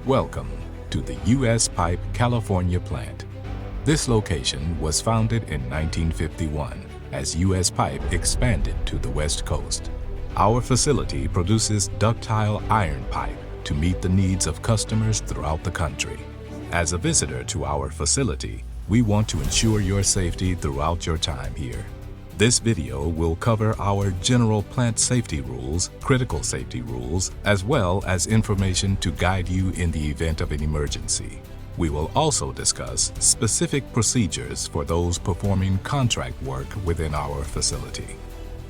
Welcome to the U.S. Pipe California plant. This location was founded in 1951 as U.S. Pipe expanded to the West Coast. Our facility produces ductile iron pipe to meet the needs of customers throughout the country. As a visitor to our facility, we want to ensure your safety throughout your time here. This video will cover our general plant safety rules, critical safety rules, as well as information to guide you in the event of an emergency. We will also discuss specific procedures for those performing contract work within our facility.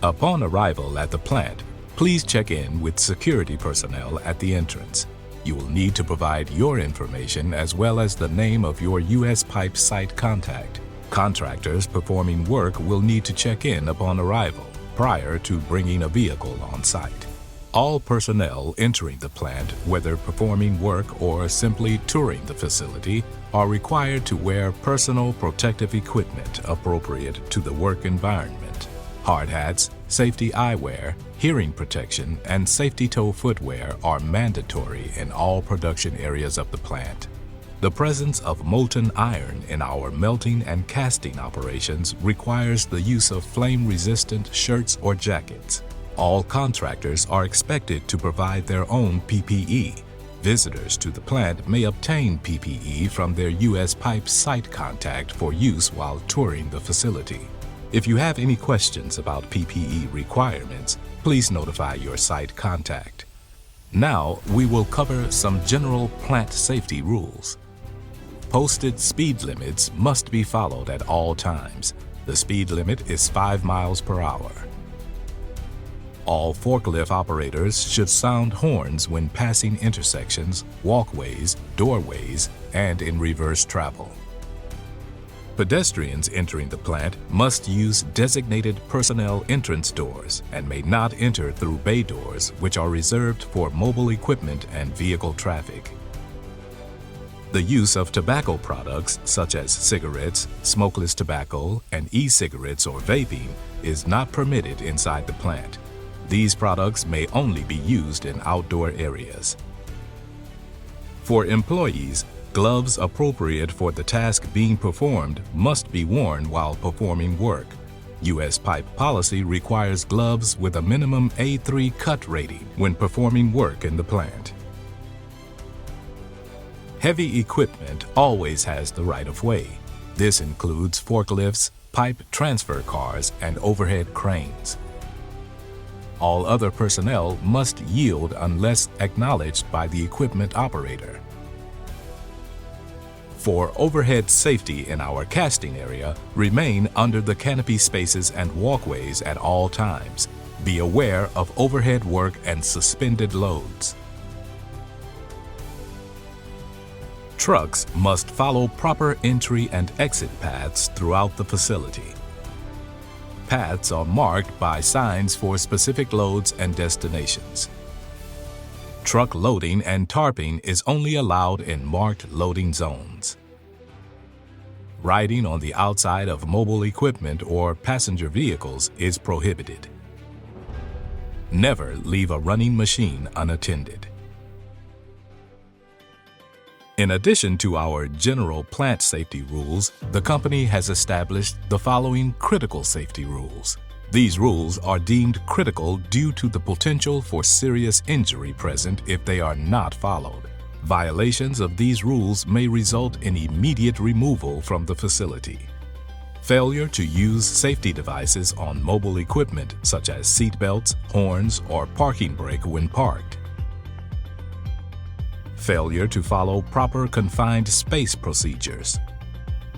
Upon arrival at the plant, please check in with security personnel at the entrance. You will need to provide your information as well as the name of your U.S. Pipe site contact. Contractors performing work will need to check in upon arrival prior to bringing a vehicle on site. All personnel entering the plant, whether performing work or simply touring the facility, are required to wear personal protective equipment appropriate to the work environment. Hard hats, safety eyewear, hearing protection, and safety toe footwear are mandatory in all production areas of the plant. The presence of molten iron in our melting and casting operations requires the use of flame-resistant shirts or jackets. All contractors are expected to provide their own PPE. Visitors to the plant may obtain PPE from their U.S. Pipe site contact for use while touring the facility. If you have any questions about PPE requirements, please notify your site contact. Now, we will cover some general plant safety rules. Posted speed limits must be followed at all times. The speed limit is 5 miles per hour. All forklift operators should sound horns when passing intersections, walkways, doorways, and in reverse travel. Pedestrians entering the plant must use designated personnel entrance doors and may not enter through bay doors, which are reserved for mobile equipment and vehicle traffic. The use of tobacco products such as cigarettes, smokeless tobacco, and e-cigarettes or vaping is not permitted inside the plant. These products may only be used in outdoor areas. For employees, gloves appropriate for the task being performed must be worn while performing work. U.S. Pipe policy requires gloves with a minimum A3 cut rating when performing work in the plant. Heavy equipment always has the right-of-way. This includes forklifts, pipe transfer cars, and overhead cranes. All other personnel must yield unless acknowledged by the equipment operator. For overhead safety in our casting area, remain under the canopy spaces and walkways at all times. Be aware of overhead work and suspended loads. Trucks must follow proper entry and exit paths throughout the facility. Paths are marked by signs for specific loads and destinations. Truck loading and tarping is only allowed in marked loading zones. Riding on the outside of mobile equipment or passenger vehicles is prohibited. Never leave a running machine unattended. In addition to our general plant safety rules, the company has established the following critical safety rules. These rules are deemed critical due to the potential for serious injury present if they are not followed. Violations of these rules may result in immediate removal from the facility. Failure to use safety devices on mobile equipment such as seat belts, horns, or parking brake when parked. Failure to follow proper confined space procedures.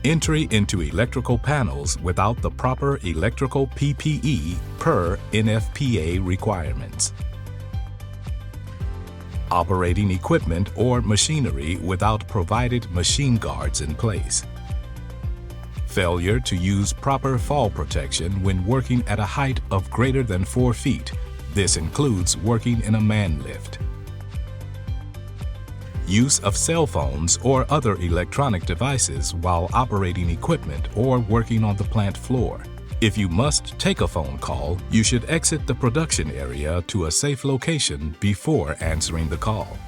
Entry into electrical panels without the proper electrical PPE per NFPA requirements. Operating equipment or machinery without provided machine guards in place. Failure to use proper fall protection when working at a height of greater than 4 feet. This includes working in a man lift. Use of cell phones or other electronic devices while operating equipment or working on the plant floor. If you must take a phone call, you should exit the production area to a safe location before answering the call.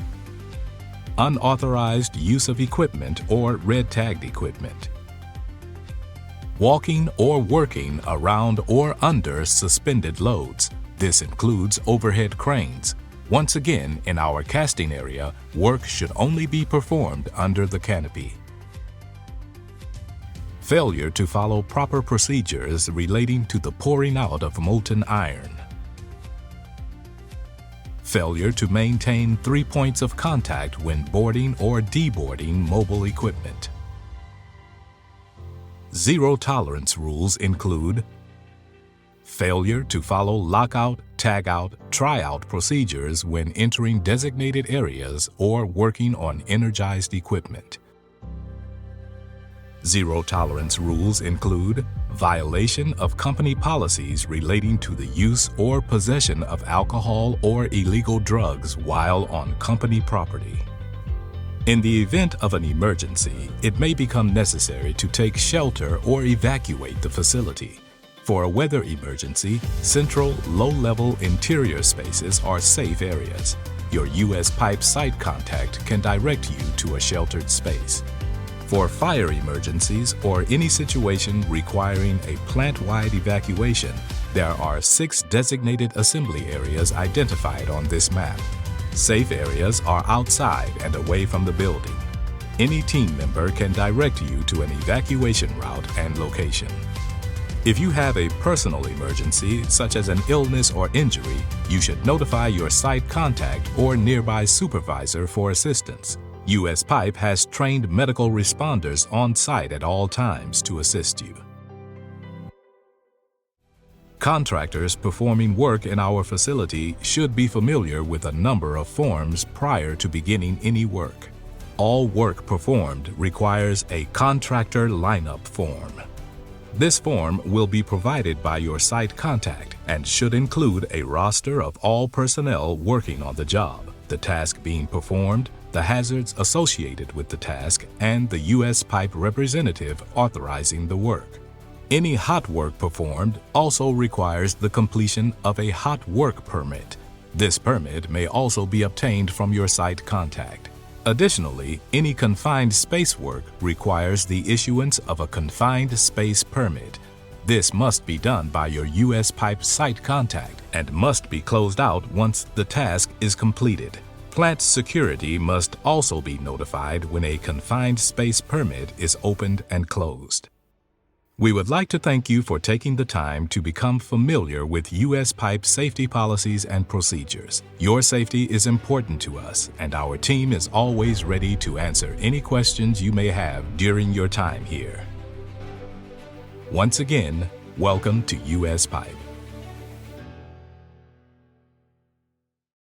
unauthorized use of equipment or red-tagged equipment. Walking or working around or under suspended loads. This includes overhead cranes. Once again, in our casting area, work should only be performed under the canopy. Failure to follow proper procedures relating to the pouring out of molten iron. Failure to maintain 3 points of contact when boarding or deboarding mobile equipment. Zero tolerance rules include failure to follow lockout, tagout, tryout procedures when entering designated areas or working on energized equipment. Zero tolerance rules include violation of company policies relating to the use or possession of alcohol or illegal drugs while on company property. In the event of an emergency, it may become necessary to take shelter or evacuate the facility. For a weather emergency, central, low-level interior spaces are safe areas. Your U.S. Pipe site contact can direct you to a sheltered space. For fire emergencies or any situation requiring a plant-wide evacuation, there are 6 designated assembly areas identified on this map. Safe areas are outside and away from the building. Any team member can direct you to an evacuation route and location. If you have a personal emergency, such as an illness or injury, you should notify your site contact or nearby supervisor for assistance. U.S. Pipe has trained medical responders on site at all times to assist you. Contractors performing work in our facility should be familiar with a number of forms prior to beginning any work. All work performed requires a contractor lineup form. This form will be provided by your site contact and should include a roster of all personnel working on the job, the task being performed, the hazards associated with the task, and the U.S. Pipe representative authorizing the work. Any hot work performed also requires the completion of a hot work permit. This permit may also be obtained from your site contact. Additionally, any confined space work requires the issuance of a confined space permit. This must be done by your U.S. Pipe site contact and must be closed out once the task is completed. Plant security must also be notified when a confined space permit is opened and closed. We would like to thank you for taking the time to become familiar with U.S. Pipe safety policies and procedures. Your safety is important to us, and our team is always ready to answer any questions you may have during your time here. Once again, welcome to U.S. Pipe.